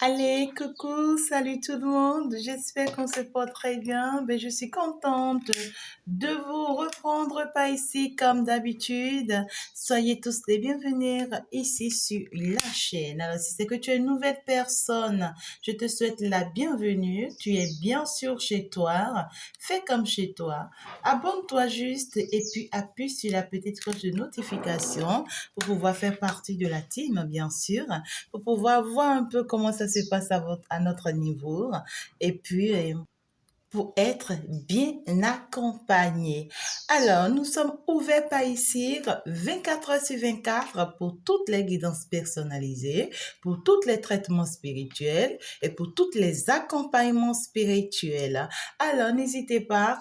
Allez, coucou, salut tout le monde. J'espère qu'on se porte très bien. Je suis contente de vous reprendre par ici comme d'habitude. Soyez tous les bienvenus ici sur la chaîne. Alors, si c'est que tu es une nouvelle personne, je te souhaite la bienvenue. Tu es bien sûr chez toi. Fais comme chez toi. Abonne-toi juste et puis appuie sur la petite cloche de notification pour pouvoir faire partie de la team, bien sûr, pour pouvoir voir un peu comment ça se passe à notre niveau et puis pour être bien accompagné. Alors, nous sommes ouverts par ici 24 heures sur 24 pour toutes les guidances personnalisées, pour tous les traitements spirituels et pour tous les accompagnements spirituels. Alors, n'hésitez pas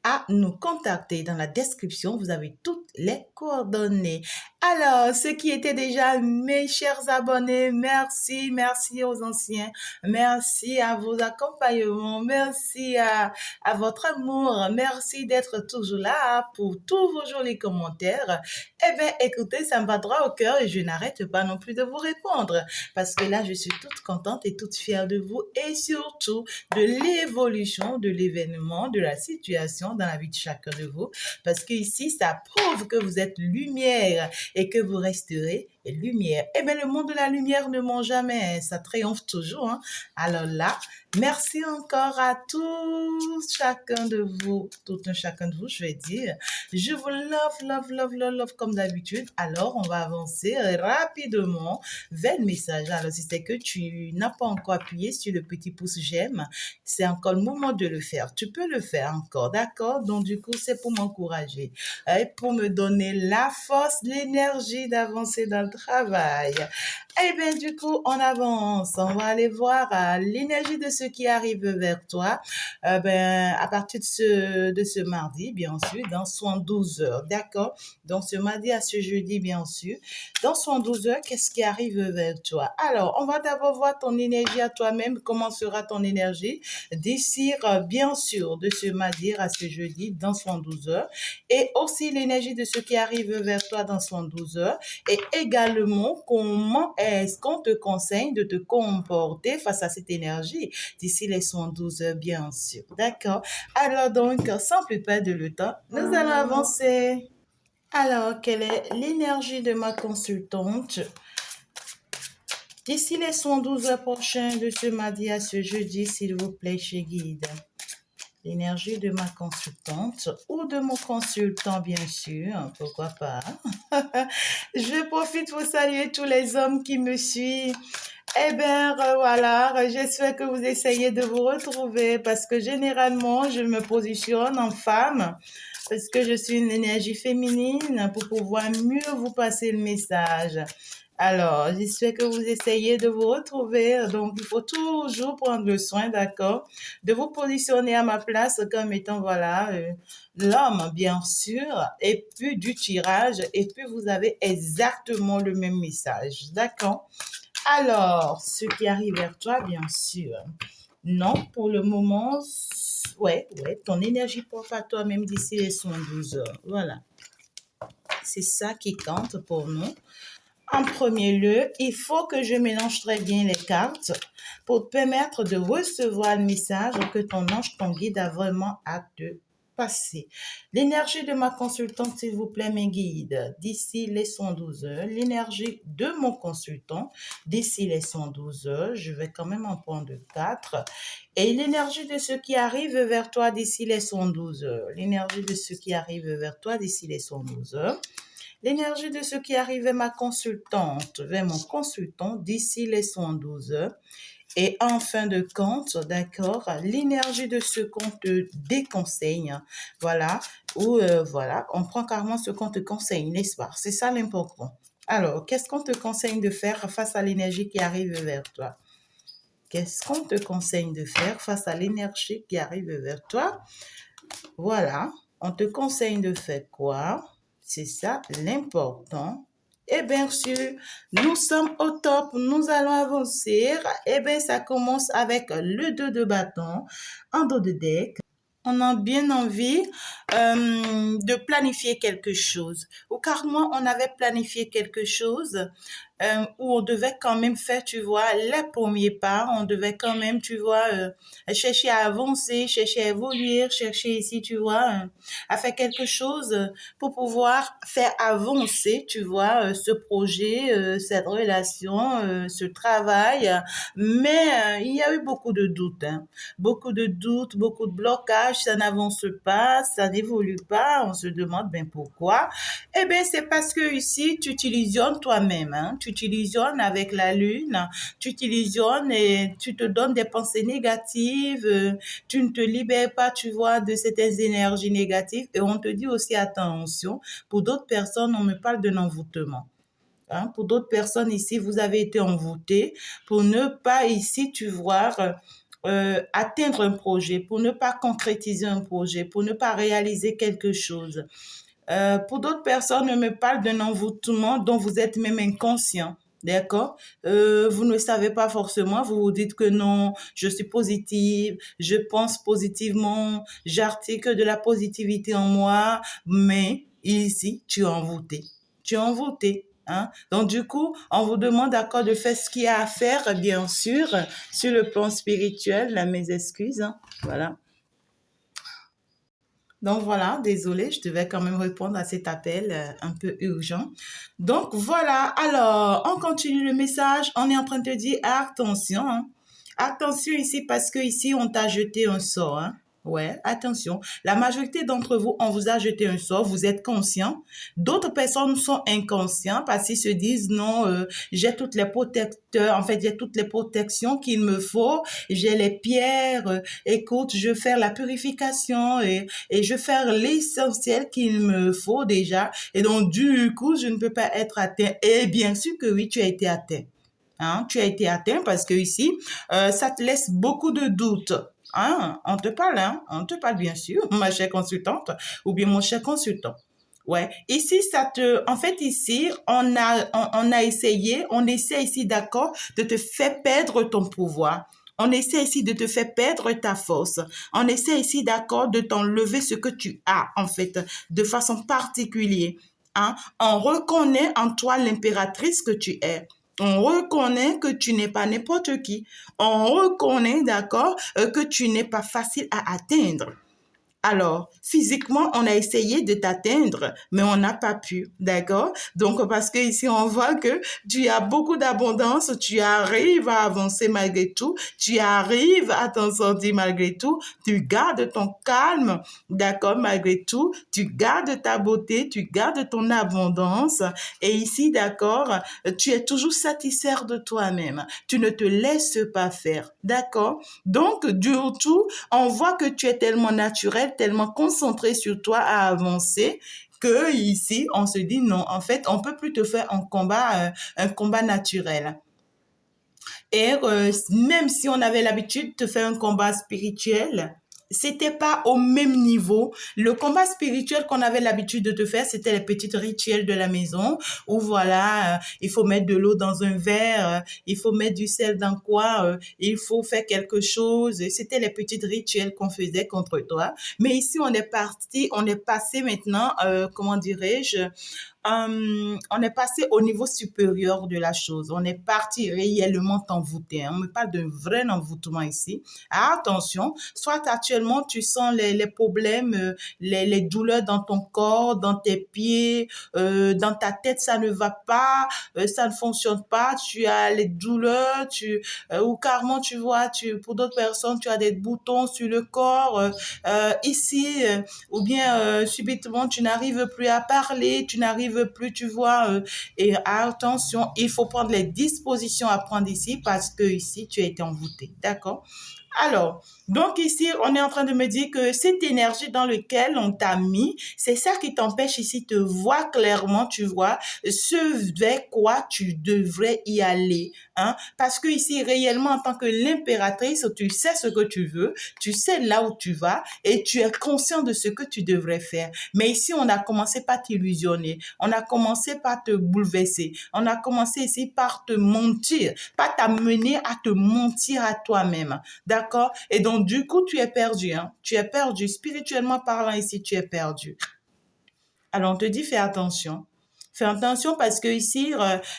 à nous contacter. Dans la description, vous avez toutes les coordonnées. Alors, ceux qui étaient déjà mes chers abonnés, merci aux anciens, merci à vos accompagnements, merci à votre amour, merci d'être toujours là pour tous vos jolis commentaires. Eh bien, écoutez, ça me va droit au cœur et je n'arrête pas non plus de vous répondre parce que là, je suis toute contente et toute fière de vous et surtout de l'évolution de l'événement, de la situation dans la vie de chacun de vous parce que ici, ça prouve que vous êtes lumière et que vous resterez lumière. Eh bien, le monde de la lumière ne ment jamais, ça triomphe toujours. Hein? Alors là, merci encore à tous, chacun de vous, tout un chacun de vous, je vais dire. Je vous love comme d'habitude. Alors, on va avancer rapidement vers le message. Alors, si c'est que tu n'as pas encore appuyé sur le petit pouce j'aime, c'est encore le moment de le faire. Tu peux le faire encore, d'accord? Donc, du coup, c'est pour m'encourager et pour me donner la force, l'énergie d'avancer dans le travail. Eh bien, du coup, on avance. On va aller voir l'énergie de ce qui arrive vers toi. À partir de ce mardi, bien sûr, dans 72 heures. D'accord? Donc, ce mardi à ce jeudi, bien sûr. Dans 72 heures, qu'est-ce qui arrive vers toi? Alors, on va d'abord voir ton énergie à toi-même. Comment sera ton énergie d'ici, bien sûr, de ce mardi à ce jeudi, dans 72 heures. Et aussi l'énergie de ce qui arrive vers toi dans 72 heures. Et également, comment est-ce qu'on te conseille de te comporter face à cette énergie d'ici les 112 heures, bien sûr. D'accord? Alors donc, sans plus perdre le temps, nous allons avancer. Alors, quelle est l'énergie de ma consultante d'ici les 112 heures prochaines de ce mardi à ce jeudi, s'il vous plaît, chez Guide? L'énergie de ma consultante ou de mon consultant, bien sûr, pourquoi pas. Je profite pour saluer tous les hommes qui me suivent. Eh bien, voilà, j'espère que vous essayez de vous retrouver parce que généralement, je me positionne en femme parce que je suis une énergie féminine pour pouvoir mieux vous passer le message. Alors, j'espère que vous essayez de vous retrouver. Donc, il faut toujours prendre le soin, d'accord, de vous positionner à ma place comme étant, voilà, l'homme, bien sûr, et puis du tirage, et puis vous avez exactement le même message, d'accord? Alors, ce qui arrive vers toi, bien sûr. Non, pour le moment, ouais, ton énergie porte à toi-même d'ici les 112 heures. Voilà. C'est ça qui compte pour nous. En premier lieu, il faut que je mélange très bien les cartes pour te permettre de recevoir le message que ton ange, ton guide a vraiment à te passer. L'énergie de ma consultante, s'il vous plaît, mes guides, d'ici les 112 heures. L'énergie de mon consultant, d'ici les 112 heures. Je vais quand même en prendre 4. Et l'énergie de ce qui arrive vers toi d'ici les 112 heures. L'énergie de ce qui arrive vers toi d'ici les 112 heures. L'énergie de ce qui arrive vers ma consultante, vers mon consultant d'ici les 112 heures. Et en fin de compte, d'accord, l'énergie de ce qu'on te déconseille, voilà, ou voilà, on prend carrément ce qu'on te conseille, n'est-ce pas? C'est ça l'important. Alors, qu'est-ce qu'on te conseille de faire face à l'énergie qui arrive vers toi? Qu'est-ce qu'on te conseille de faire face à l'énergie qui arrive vers toi? Voilà, on te conseille de faire quoi? C'est ça l'important. Et bien sûr, nous sommes au top, nous allons avancer. Et bien, ça commence avec le 2 de bâton en dos de deck. On a bien envie de planifier quelque chose. Ou carrément, on avait planifié quelque chose où on devait quand même faire, tu vois, les premiers pas, on devait quand même, tu vois, chercher à avancer, chercher à évoluer, chercher ici, tu vois, à faire quelque chose pour pouvoir faire avancer, tu vois, ce projet, cette relation, ce travail. Mais il y a eu beaucoup de doutes, hein. Beaucoup de doutes, beaucoup de blocages, ça n'avance pas, ça n'évolue pas, on se demande ben pourquoi. Eh bien, c'est parce que ici, tu t'illusionnes toi-même, hein. Tu t'illusionnes avec la lune, tu t'illusionnes et tu te donnes des pensées négatives, tu ne te libères pas, tu vois, de certaines énergies négatives. Et on te dit aussi attention, pour d'autres personnes, on me parle d'un envoûtement. Hein. Pour d'autres personnes ici, vous avez été envoûtés pour ne pas ici, tu vois, atteindre un projet, pour ne pas concrétiser un projet, pour ne pas réaliser quelque chose. Pour d'autres personnes, on me parle d'un envoûtement dont vous êtes même inconscient. D'accord? Vous ne savez pas forcément, vous vous dites que non, je suis positive, je pense positivement, j'articule de la positivité en moi, mais ici, tu es envoûté. Tu es envoûté. Hein? Donc, du coup, on vous demande d'accord de faire ce qu'il y a à faire, bien sûr, sur le plan spirituel. Là, mes excuses. Hein? Voilà. Donc voilà, désolée, je devais quand même répondre à cet appel un peu urgent. Donc voilà, alors on continue le message. On est en train de te dire attention, hein. Attention ici parce que ici on t'a jeté un sort, hein. Ouais, attention. La majorité d'entre vous, on vous a jeté un sort, vous êtes conscient. D'autres personnes sont inconscientes parce qu'ils se disent non, j'ai toutes les protecteurs, en fait, j'ai toutes les protections qu'il me faut, j'ai les pierres, écoute, je vais faire la purification et je vais faire l'essentiel qu'il me faut déjà. Et donc, du coup, je ne peux pas être atteint. Et bien sûr que oui, tu as été atteint. Hein, tu as été atteint parce que ici, ça te laisse beaucoup de doutes. Hein, on te parle bien sûr, ma chère consultante, ou bien mon cher consultant. Ouais. Ici, en fait, ici, on a essayé, on essaie ici, d'accord, de te faire perdre ton pouvoir. On essaie ici de te faire perdre ta force. On essaie ici, d'accord, de t'enlever ce que tu as, en fait, de façon particulière. Hein? On reconnaît en toi l'impératrice que tu es. On reconnaît que tu n'es pas n'importe qui. On reconnaît, d'accord, que tu n'es pas facile à atteindre. Alors, physiquement, on a essayé de t'atteindre, mais on n'a pas pu, d'accord? Donc, parce que ici, on voit que tu as beaucoup d'abondance, tu arrives à avancer malgré tout, tu arrives à t'en sortir malgré tout, tu gardes ton calme, d'accord, malgré tout, tu gardes ta beauté, tu gardes ton abondance, et ici, d'accord, tu es toujours satisfait de toi-même. Tu ne te laisses pas faire, d'accord? Donc, du tout, on voit que tu es tellement naturel, tellement concentré sur toi à avancer que ici, on se dit non, en fait, on peut plus te faire un combat naturel. Et même si on avait l'habitude de faire un combat spirituel, c'était pas au même niveau. Le combat spirituel qu'on avait l'habitude de te faire, c'était les petites rituels de la maison où voilà, il faut mettre de l'eau dans un verre, il faut mettre du sel dans quoi, il faut faire quelque chose. C'était les petites rituels qu'on faisait contre toi. Mais ici, on est passé maintenant, comment dirais-je, on est passé au niveau supérieur de la chose. On est parti réellement t'envoûter. On me parle d'un vrai envoûtement ici. Attention, soit actuellement tu sens les problèmes, les douleurs dans ton corps, dans tes pieds, dans ta tête, ça ne va pas, ça ne fonctionne pas, tu as les douleurs, ou carrément tu vois, pour d'autres personnes, tu as des boutons sur le corps, ici, ou bien subitement tu n'arrives plus à parler, tu n'arrives plus, tu vois, et attention, il faut prendre les dispositions à prendre ici parce que ici tu as été envoûté, d'accord? Alors, donc ici, on est en train de me dire que cette énergie dans laquelle on t'a mis, c'est ça qui t'empêche ici de voir clairement, tu vois, ce vers quoi tu devrais y aller. Hein? Parce que ici, réellement, en tant que l'impératrice, tu sais ce que tu veux, tu sais là où tu vas et tu es conscient de ce que tu devrais faire. Mais ici, on a commencé par t'illusionner, on a commencé par te bouleverser, on a commencé ici par te mentir, par t'amener à te mentir à toi-même. D'accord? Et donc, du coup, tu es perdu. Hein? Tu es perdu. Spirituellement parlant, ici, tu es perdu. Alors, on te dit, fais attention. Fais attention parce que ici,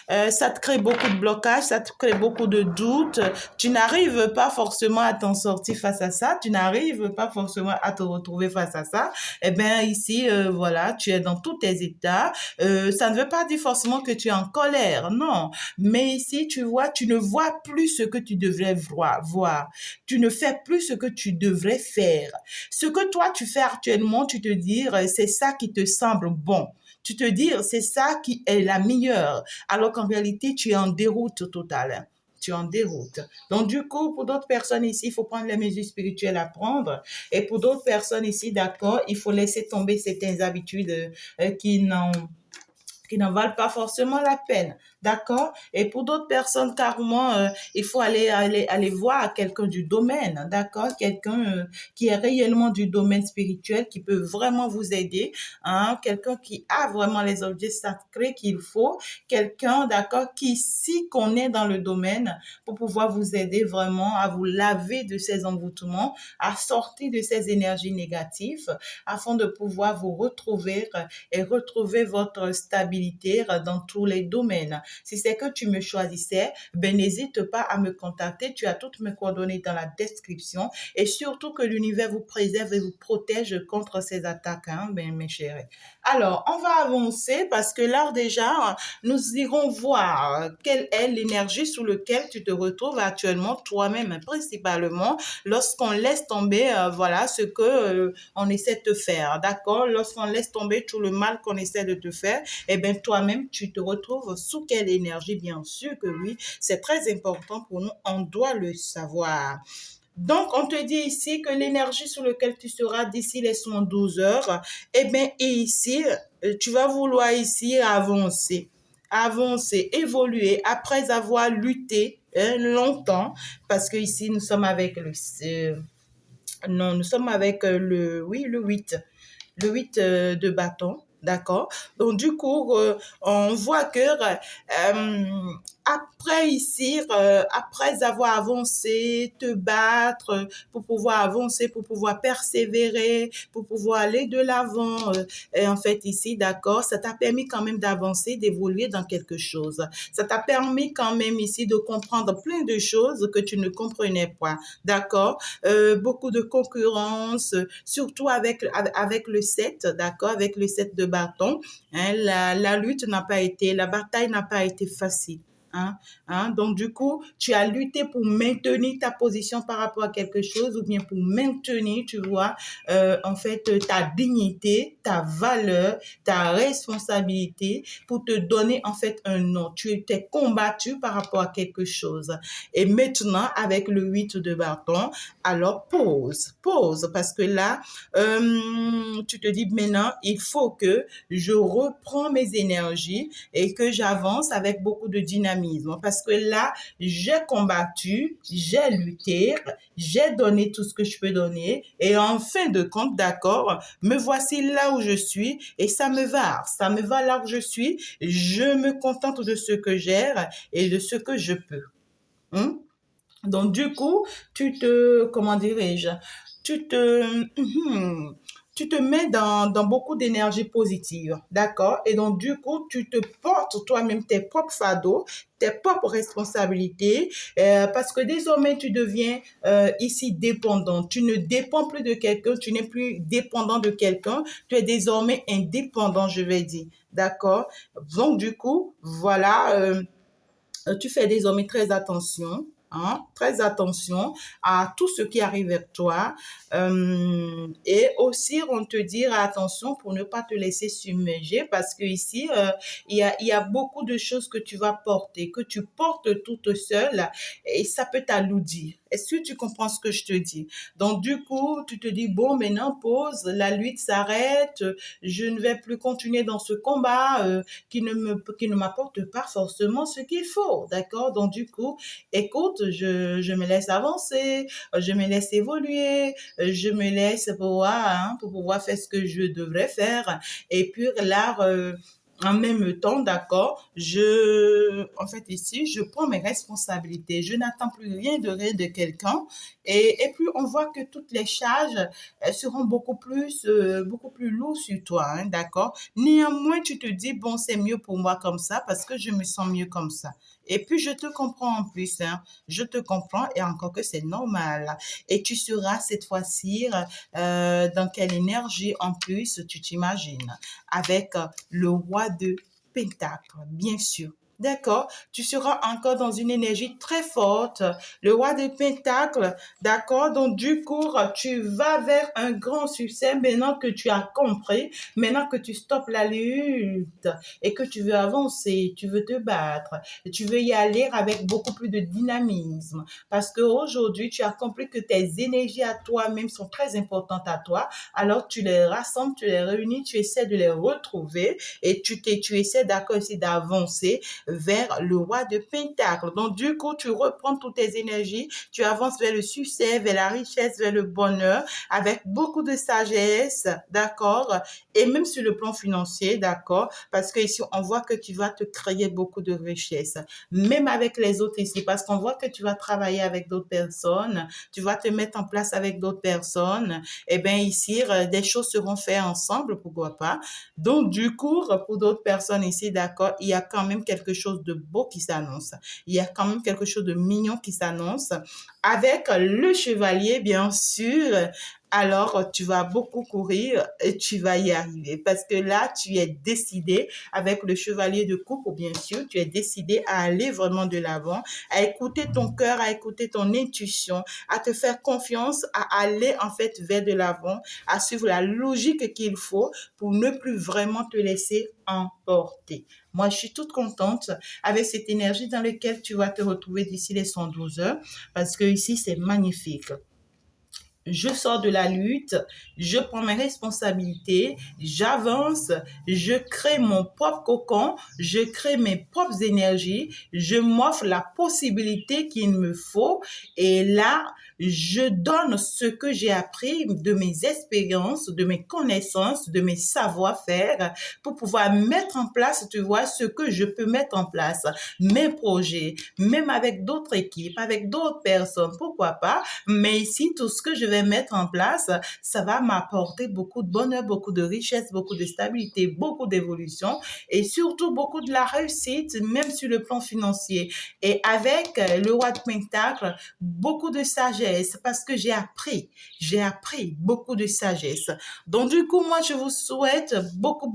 ça te crée beaucoup de blocages, ça te crée beaucoup de doutes. Tu n'arrives pas forcément à t'en sortir face à ça. Tu n'arrives pas forcément à te retrouver face à ça. Eh bien, ici, voilà, tu es dans tous tes états. Ça ne veut pas dire forcément que tu es en colère, non. Mais ici, tu vois, tu ne vois plus ce que tu devrais voir. Tu ne fais plus ce que tu devrais faire. Ce que toi, tu fais actuellement, tu te dis, c'est ça qui te semble bon. Tu te dis, c'est ça qui est la meilleure, alors qu'en réalité, tu es en déroute totale. Tu es en déroute. Donc, du coup, pour d'autres personnes ici, il faut prendre les mesures spirituelles à prendre. Et pour d'autres personnes ici, d'accord, il faut laisser tomber certaines habitudes qui n'en valent pas forcément la peine. D'accord? Et pour d'autres personnes, carrément, il faut aller voir quelqu'un du domaine. D'accord? Quelqu'un qui est réellement du domaine spirituel, qui peut vraiment vous aider. Hein? Quelqu'un qui a vraiment les objets sacrés qu'il faut. Quelqu'un, d'accord, qui s'y connaît dans le domaine pour pouvoir vous aider vraiment à vous laver de ces envoûtements, à sortir de ces énergies négatives, afin de pouvoir vous retrouver et retrouver votre stabilité dans tous les domaines. Si c'est que tu me choisissais, ben n'hésite pas à me contacter. Tu as toutes mes coordonnées dans la description et surtout que l'univers vous préserve et vous protège contre ces attaques, hein, ben mes chéris. Alors, on va avancer parce que là déjà, nous irons voir quelle est l'énergie sous laquelle tu te retrouves actuellement toi-même, principalement lorsqu'on laisse tomber, voilà, ce que on essaie de te faire, d'accord? Lorsqu'on laisse tomber tout le mal qu'on essaie de te faire, eh bien, toi-même, tu te retrouves sous quelle énergie? Bien sûr que oui, c'est très important pour nous, on doit le savoir. Donc, on te dit ici que l'énergie sur laquelle tu seras d'ici les 112 heures, eh bien, et ici, tu vas vouloir ici avancer, évoluer après avoir lutté longtemps, parce que ici, nous sommes avec non, nous sommes avec oui, le 8 de bâton, d'accord? Donc, du coup, on voit que après ici, après avoir avancé, te battre, pour pouvoir avancer, pour pouvoir persévérer, pour pouvoir aller de l'avant, et en fait ici, d'accord, ça t'a permis quand même d'avancer, d'évoluer dans quelque chose. Ça t'a permis quand même ici de comprendre plein de choses que tu ne comprenais pas, d'accord? Beaucoup de concurrence, surtout avec le 7, d'accord, avec le 7 de bâton. Hein, la lutte n'a pas été, la bataille n'a pas été facile. Hein, hein, donc du coup, tu as lutté pour maintenir ta position par rapport à quelque chose ou bien pour maintenir, tu vois, en fait, ta dignité, ta valeur, ta responsabilité pour te donner en fait un nom. Tu étais combattu par rapport à quelque chose. Et maintenant, avec le 8 de bâton, alors pause, parce que là, tu te dis maintenant, il faut que je reprends mes énergies et que j'avance avec beaucoup de dynamisme, parce que là, j'ai combattu, j'ai lutté, j'ai donné tout ce que je peux donner, et en fin de compte, d'accord, me voici là où je suis, et ça me va là où je suis, je me contente de ce que j'ai et de ce que je peux. Hein? Donc, du coup, comment dirais-je, tu te, tu te mets dans beaucoup d'énergie positive, d'accord? Et donc, du coup, tu te portes toi-même tes propres fardeaux, tes propres responsabilités, parce que désormais, tu deviens ici dépendant. Tu ne dépends plus de quelqu'un, tu n'es plus dépendant de quelqu'un, tu es désormais indépendant, je vais dire, d'accord? Donc, du coup, voilà, tu fais désormais très attention. Hein, très attention à tout ce qui arrive vers toi. Et aussi, on te dira attention pour ne pas te laisser submerger parce que ici, il y a beaucoup de choses que tu vas porter, que tu portes toute seule et ça peut t'alourdir. Est-ce que tu comprends ce que je te dis? Donc, du coup, tu te dis, bon, maintenant, pause, la lutte s'arrête, je ne vais plus continuer dans ce combat qui ne m'apporte pas forcément ce qu'il faut, d'accord? Donc, du coup, écoute, je me laisse avancer, je me laisse évoluer, je me laisse pour pouvoir faire ce que je devrais faire. Et puis là, en même temps, d'accord, en fait, ici, je prends mes responsabilités. Je n'attends plus rien de quelqu'un. Et puis, on voit que toutes les charges, elles seront beaucoup plus lourdes sur toi, hein, d'accord? Néanmoins, tu te dis, bon, c'est mieux pour moi comme ça parce que je me sens mieux comme ça. Et puis, je te comprends en plus, hein. Je te comprends et encore que c'est normal. Et tu seras cette fois-ci dans quelle énergie en plus tu t'imagines avec le roi de Pentacle, bien sûr. D'accord? Tu seras encore dans une énergie très forte. Le roi de Pentacle, d'accord? Donc, du coup, tu vas vers un grand succès maintenant que tu as compris, maintenant que tu stoppes la lutte et que tu veux avancer, tu veux te battre, tu veux y aller avec beaucoup plus de dynamisme. Parce qu'aujourd'hui, tu as compris que tes énergies à toi-même sont très importantes à toi. Alors, tu les rassembles, tu les réunis, tu essaies de les retrouver et tu essaies d'accord aussi d'avancer vers le roi de Pentacle. Donc, du coup, tu reprends toutes tes énergies, tu avances vers le succès, vers la richesse, vers le bonheur, avec beaucoup de sagesse, d'accord? Et même sur le plan financier, d'accord? Parce que ici, on voit que tu vas te créer beaucoup de richesses, même avec les autres ici, parce qu'on voit que tu vas travailler avec d'autres personnes, tu vas te mettre en place avec d'autres personnes. Eh bien, ici, des choses seront faites ensemble, pourquoi pas? Donc, du coup, pour d'autres personnes ici, d'accord, il y a quand même quelque chose de beau qui s'annonce. Il y a quand même quelque chose de mignon qui s'annonce. Avec le chevalier, bien sûr, alors tu vas beaucoup courir et tu vas y arriver parce que là, tu es décidé avec le chevalier de coupe, bien sûr, tu es décidé à aller vraiment de l'avant, à écouter ton cœur, à écouter ton intuition, à te faire confiance, à aller en fait vers de l'avant, à suivre la logique qu'il faut pour ne plus vraiment te laisser emporter. Moi, je suis toute contente avec cette énergie dans laquelle tu vas te retrouver d'ici les 112 heures parce que ici, c'est magnifique. Je sors de la lutte, je prends mes responsabilités, j'avance, je crée mon propre cocon, je crée mes propres énergies, je m'offre la possibilité qu'il me faut et là, je donne ce que j'ai appris de mes expériences, de mes connaissances, de mes savoir-faire pour pouvoir mettre en place, tu vois, ce que je peux mettre en place, mes projets, même avec d'autres équipes, avec d'autres personnes, pourquoi pas, mais ici, tout ce que je vais mettre en place, ça va m'apporter beaucoup de bonheur, beaucoup de richesse, beaucoup de stabilité, beaucoup d'évolution et surtout beaucoup de la réussite, même sur le plan financier. Et avec le roi de Pentacle, beaucoup de sagesse parce que j'ai appris beaucoup de sagesse. Donc, du coup, moi, je vous souhaite beaucoup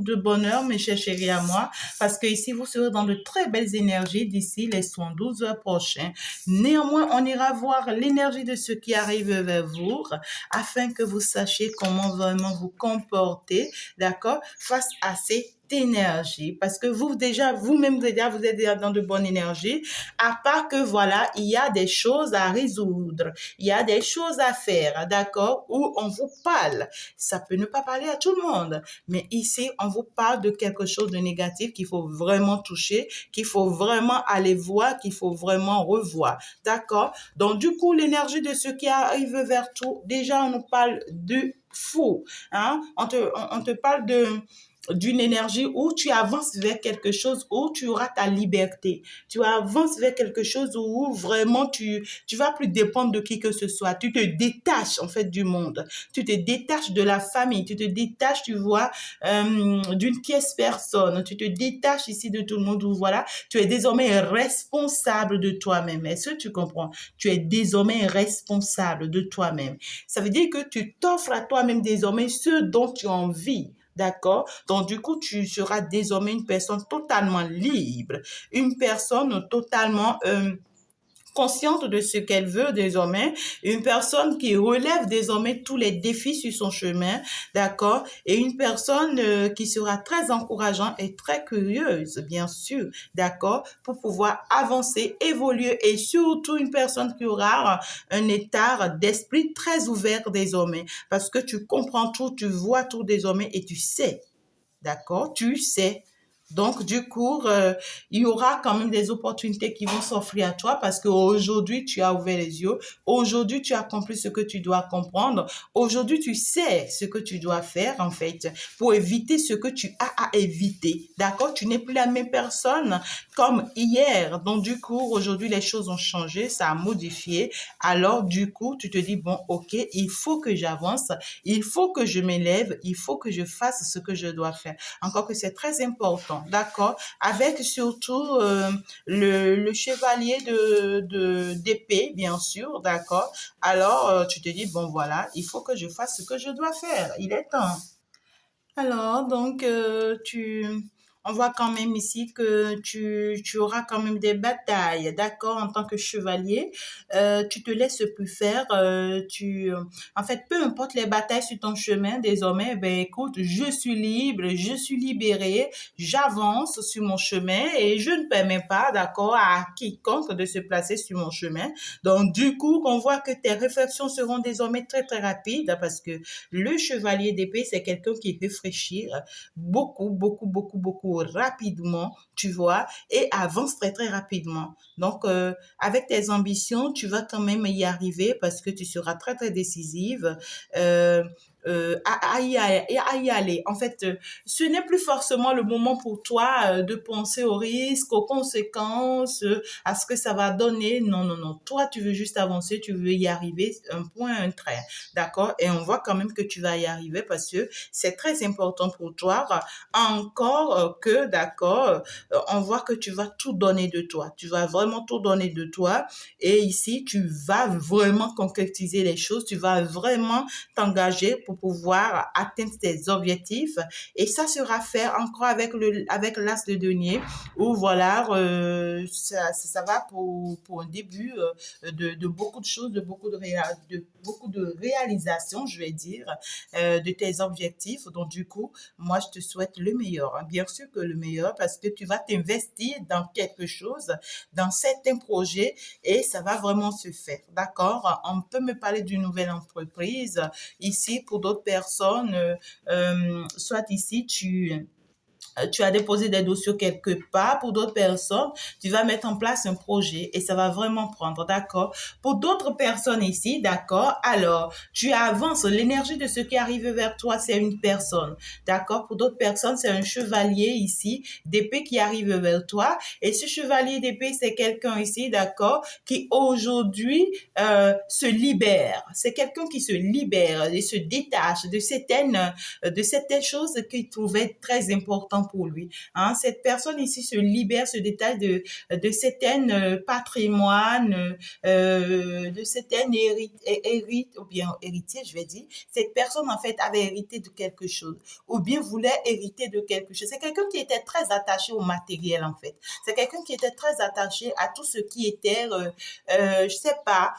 de bonheur, mes chers chéris à moi, parce que ici, vous serez dans de très belles énergies d'ici les 112 heures prochaines. Néanmoins, on ira voir l'énergie de ce qui arrive vers vous afin que vous sachiez comment vraiment vous comporter, d'accord, face à ces énergie parce que vous-même déjà vous êtes déjà dans de bonnes énergies à part que voilà il y a des choses à résoudre, il y a des choses à faire, d'accord, où on vous parle, ça peut ne pas parler à tout le monde mais ici on vous parle de quelque chose de négatif qu'il faut vraiment toucher, qu'il faut vraiment aller voir, qu'il faut vraiment revoir, d'accord. Donc du coup l'énergie de ce qui arrive vers tout, déjà on nous parle de fou, hein, on te parle d'une énergie où tu avances vers quelque chose où tu auras ta liberté. Tu avances vers quelque chose où vraiment tu vas plus dépendre de qui que ce soit. Tu te détaches en fait du monde. Tu te détaches de la famille. Tu te détaches, tu vois, d'une pièce personne. Tu te détaches ici de tout le monde où voilà, tu es désormais responsable de toi-même. Est-ce que tu comprends? Tu es désormais responsable de toi-même. Ça veut dire que tu t'offres à toi-même désormais ce dont tu as envie. D'accord? Donc, du coup, tu seras désormais une personne totalement libre, une personne totalement consciente de ce qu'elle veut désormais, une personne qui relève désormais tous les défis sur son chemin, d'accord, et une personne qui sera très encourageante et très curieuse, bien sûr, d'accord, pour pouvoir avancer, évoluer et surtout une personne qui aura un état d'esprit très ouvert désormais, parce que tu comprends tout, tu vois tout désormais et tu sais, d'accord, tu sais Donc, du coup, il y aura quand même des opportunités qui vont s'offrir à toi parce qu'aujourd'hui, tu as ouvert les yeux. Aujourd'hui, tu as compris ce que tu dois comprendre. Aujourd'hui, tu sais ce que tu dois faire, en fait, pour éviter ce que tu as à éviter. D'accord? Tu n'es plus la même personne comme hier. Donc, du coup, aujourd'hui, les choses ont changé, ça a modifié. Alors, du coup, tu te dis, bon, OK, il faut que j'avance, il faut que je m'élève, il faut que je fasse ce que je dois faire. Encore que c'est très important, d'accord? Avec surtout le chevalier d'épée, bien sûr, d'accord? Alors, tu te dis, bon, voilà, il faut que je fasse ce que je dois faire. Il est temps. Alors, donc, on voit quand même ici que tu auras quand même des batailles, d'accord, en tant que chevalier. Tu te laisses plus faire. En fait, peu importe les batailles sur ton chemin, désormais, ben écoute, je suis libre, je suis libérée, j'avance sur mon chemin et je ne permets pas, d'accord, à quiconque de se placer sur mon chemin. Donc, du coup, on voit que tes réflexions seront désormais très, très rapides parce que le chevalier d'épée, c'est quelqu'un qui réfléchit beaucoup, beaucoup, beaucoup, beaucoup rapidement, tu vois, et avance très, très rapidement. Donc, avec tes ambitions, tu vas quand même y arriver parce que tu seras très, très décisive. À y aller. En fait, ce n'est plus forcément le moment pour toi de penser aux risques, aux conséquences, à ce que ça va donner. Non, non, non. Toi, tu veux juste avancer, tu veux y arriver, un point, un trait. D'accord? Et on voit quand même que tu vas y arriver parce que c'est très important pour toi. Encore que, d'accord, on voit que tu vas tout donner de toi. Tu vas vraiment tout donner de toi. Et ici, tu vas vraiment concrétiser les choses. Tu vas vraiment t'engager pour pouvoir atteindre tes objectifs. Et ça sera fait encore avec l'as de denier où voilà, ça va pour un début de beaucoup de choses, de beaucoup de réalisations, je vais dire, de tes objectifs. Donc, du coup, moi, je te souhaite le meilleur. Hein. Bien sûr que le meilleur parce que tu vas t'investir dans quelque chose, dans certains projets et ça va vraiment se faire. D'accord? On peut me parler d'une nouvelle entreprise. Ici, pour d'autres personnes, soit ici, tu as déposé des dossiers quelque part. Pour d'autres personnes, tu vas mettre en place un projet et ça va vraiment prendre, d'accord? Pour d'autres personnes ici, d'accord? Alors, tu avances. L'énergie de ce qui arrive vers toi, c'est une personne, d'accord? Pour d'autres personnes, c'est un chevalier ici, d'épée qui arrive vers toi. Et ce chevalier d'épée, c'est quelqu'un ici, d'accord? Qui aujourd'hui se libère. C'est quelqu'un qui se libère et se détache de certaines choses qu'il trouvait très importantes pour lui. Hein. Cette personne ici se libère, se détache de certaines patrimoines, de certaines ou bien héritiers, je vais dire. Cette personne, en fait, avait hérité de quelque chose ou bien voulait hériter de quelque chose. C'est quelqu'un qui était très attaché au matériel, en fait. C'est quelqu'un qui était très attaché à tout ce qui était, je sais pas,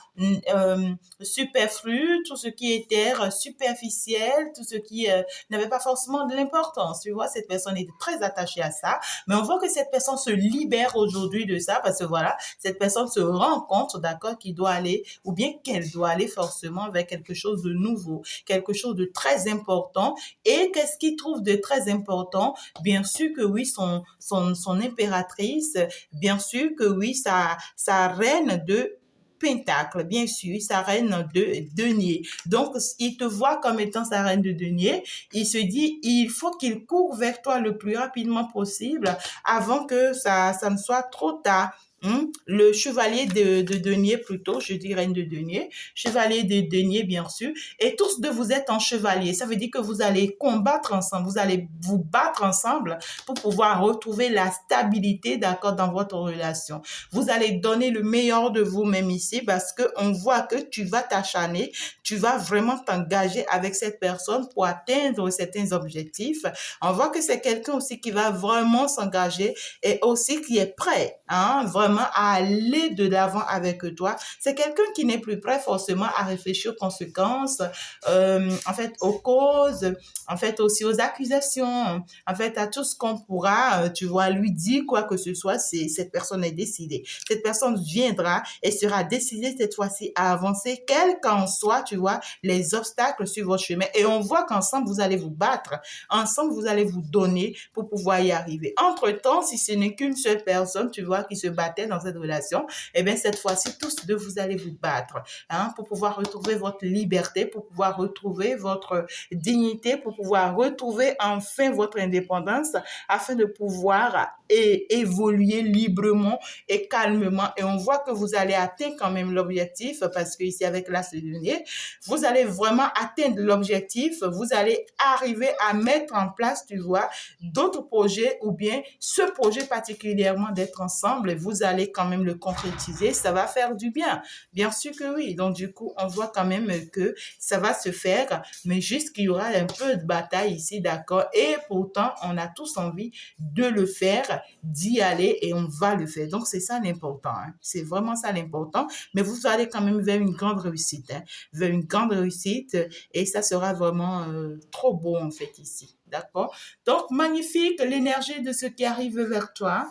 superflu, tout ce qui était superficiel, tout ce qui n'avait pas forcément de l'importance. Tu vois, cette personne était très attachée à ça. Mais on voit que cette personne se libère aujourd'hui de ça parce que voilà, cette personne se rend compte, d'accord, qu'il doit aller ou bien qu'elle doit aller forcément vers quelque chose de nouveau, quelque chose de très important. Et qu'est-ce qu'il trouve de très important? Bien sûr que oui, son impératrice, bien sûr que oui, sa reine de Pentacle, bien sûr, sa reine de denier. Donc, il te voit comme étant sa reine de denier. Il se dit, il faut qu'il court vers toi le plus rapidement possible avant que ça ne soit trop tard. Le chevalier de denier plutôt, je dis reine de denier, chevalier de denier bien sûr, et tous deux vous êtes en chevalier, ça veut dire que vous allez combattre ensemble, vous allez vous battre ensemble pour pouvoir retrouver la stabilité d'accord dans votre relation. Vous allez donner le meilleur de vous-même ici parce que on voit que tu vas t'acharner, tu vas vraiment t'engager avec cette personne pour atteindre certains objectifs. On voit que c'est quelqu'un aussi qui va vraiment s'engager et aussi qui est prêt, hein, vraiment vraiment à aller de l'avant avec toi. C'est quelqu'un qui n'est plus prêt forcément à réfléchir aux conséquences, en fait, aux causes, en fait, aussi aux accusations, en fait, à tout ce qu'on pourra, tu vois, lui dire quoi que ce soit, cette personne est décidée. Cette personne viendra et sera décidée cette fois-ci à avancer, quel qu'en soit, tu vois, les obstacles sur votre chemin. Et on voit qu'ensemble, vous allez vous battre. Ensemble, vous allez vous donner pour pouvoir y arriver. Entre-temps, si ce n'est qu'une seule personne, tu vois, qui se battait dans cette relation, eh bien, cette fois-ci, tous deux, vous allez vous battre, hein, pour pouvoir retrouver votre liberté, pour pouvoir retrouver votre dignité, pour pouvoir retrouver enfin votre indépendance, afin de pouvoir évoluer librement et calmement. Et on voit que vous allez atteindre quand même l'objectif, parce que ici, avec l'as de denier, vous allez vraiment atteindre l'objectif, vous allez arriver à mettre en place, tu vois, d'autres projets, ou bien ce projet particulièrement d'être ensemble, vous allez quand même le concrétiser, ça va faire du bien. Bien sûr que oui. Donc, du coup, on voit quand même que ça va se faire, mais juste qu'il y aura un peu de bataille ici, d'accord? Et pourtant, on a tous envie de le faire, d'y aller, et on va le faire. Donc, c'est ça l'important, hein. C'est vraiment ça l'important. Mais vous allez quand même vers une grande réussite, hein, vers une grande réussite, et ça sera vraiment trop beau, en fait, ici. D'accord? Donc, magnifique l'énergie de ce qui arrive vers toi.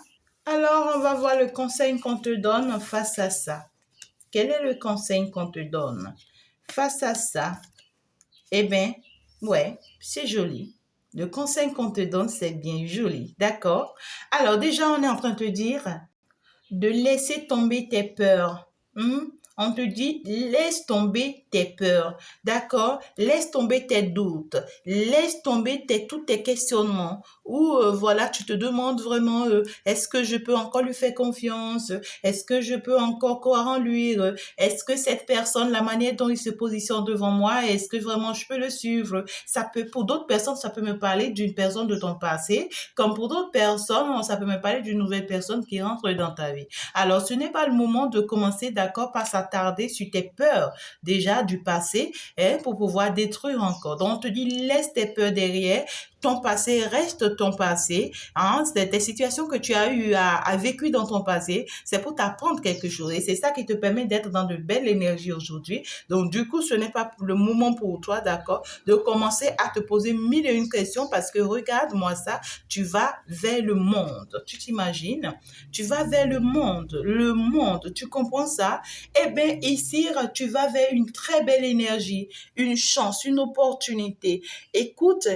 Alors, on va voir le conseil qu'on te donne face à ça. Quel est le conseil qu'on te donne face à ça? Eh bien, ouais, c'est joli. Le conseil qu'on te donne, c'est bien joli. D'accord? Alors, déjà, on est en train de te dire de laisser tomber tes peurs. On te dit, laisse tomber tes peurs, d'accord? Laisse tomber tes doutes, laisse tomber tous tes questionnements, ou voilà, tu te demandes vraiment, est-ce que je peux encore lui faire confiance? Est-ce que je peux encore croire en lui? Est-ce que cette personne, la manière dont il se positionne devant moi, est-ce que vraiment je peux le suivre? Ça peut, pour d'autres personnes, ça peut me parler d'une personne de ton passé, comme pour d'autres personnes, ça peut me parler d'une nouvelle personne qui rentre dans ta vie. Alors, ce n'est pas le moment de commencer, d'accord, par s'attarder sur tes peurs déjà du passé, hein, pour pouvoir détruire encore. Donc, on te dit, laisse tes peurs derrière. Ton passé reste ton passé, hein, c'est des situations que tu as eu à vécu dans ton passé, c'est pour t'apprendre quelque chose, et c'est ça qui te permet d'être dans de belles énergies aujourd'hui. Donc, du coup, ce n'est pas le moment pour toi, d'accord, de commencer à te poser mille et une questions, parce que regarde-moi ça, tu vas vers le monde. Tu t'imagines? Tu vas vers le monde, tu comprends ça? Eh bien, ici, tu vas vers une très belle énergie, une chance, une opportunité. Écoute,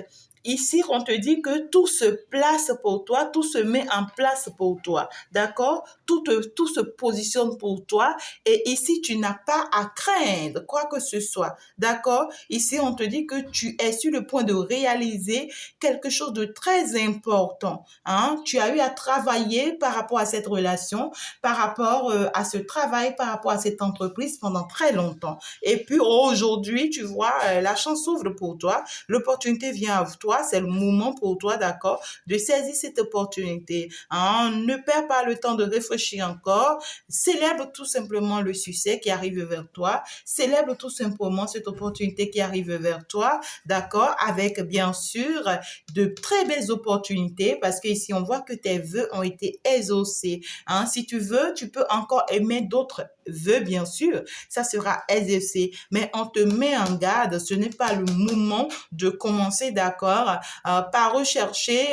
ici, on te dit que tout se place pour toi, tout se met en place pour toi, d'accord? Tout se positionne pour toi, et ici, tu n'as pas à craindre quoi que ce soit, d'accord? Ici, on te dit que tu es sur le point de réaliser quelque chose de très important, hein? Tu as eu à travailler par rapport à cette relation, par rapport à ce travail, par rapport à cette entreprise pendant très longtemps. Et puis, aujourd'hui, tu vois, la chance s'ouvre pour toi, l'opportunité vient à toi, c'est le moment pour toi, d'accord, de saisir cette opportunité, hein? Ne perds pas le temps de réfléchir encore, célèbre tout simplement le succès qui arrive vers toi, célèbre tout simplement cette opportunité qui arrive vers toi, d'accord, avec bien sûr de très belles opportunités, parce qu'ici on voit que tes vœux ont été exaucés, hein? Si tu veux, tu peux encore aimer d'autres vœux, bien sûr, ça sera exaucé, mais on te met en garde, ce n'est pas le moment de commencer, d'accord, par rechercher,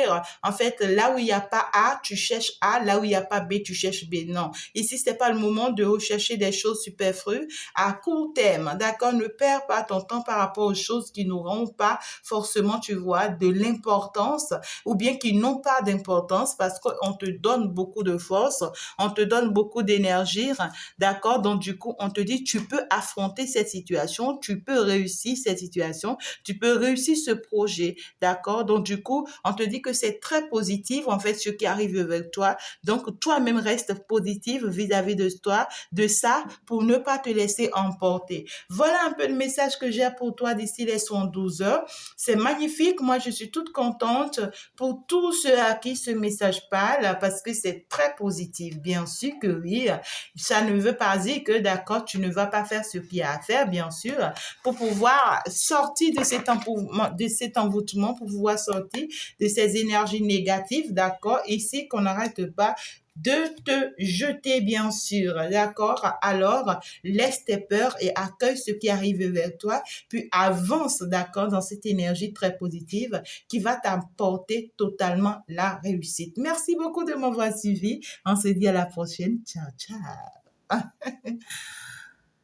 en fait, là où il n'y a pas A, tu cherches A, là où il n'y a pas B, tu cherches B. Non, ici, c'est pas le moment de rechercher des choses superflues à court terme, d'accord? Ne perds pas ton temps par rapport aux choses qui n'auront pas forcément, tu vois, de l'importance, ou bien qui n'ont pas d'importance, parce qu'on te donne beaucoup de force, on te donne beaucoup d'énergie, d'accord? Donc, du coup, on te dit, tu peux affronter cette situation, tu peux réussir cette situation, tu peux réussir ce projet, d'accord? Donc, du coup, on te dit que c'est très positif, en fait, ce qui arrive avec toi. Donc, toi-même reste positive vis-à-vis de toi, de ça, pour ne pas te laisser emporter. Voilà un peu le message que j'ai pour toi d'ici les 112 heures. C'est magnifique. Moi, je suis toute contente pour tous ceux à qui ce message parle, parce que c'est très positif. Bien sûr que oui. Ça ne veut pas dire que, d'accord, tu ne vas pas faire ce qu'il y a à faire, bien sûr, pour pouvoir sortir de cet envoûtement, pour pouvoir sortir de ces énergies négatives, d'accord? Ici, qu'on n'arrête pas de te jeter, bien sûr, d'accord? Alors, laisse tes peurs et accueille ce qui arrive vers toi, puis avance, d'accord, dans cette énergie très positive qui va t'apporter totalement la réussite. Merci beaucoup de m'avoir suivi. On se dit à la prochaine. Ciao, ciao.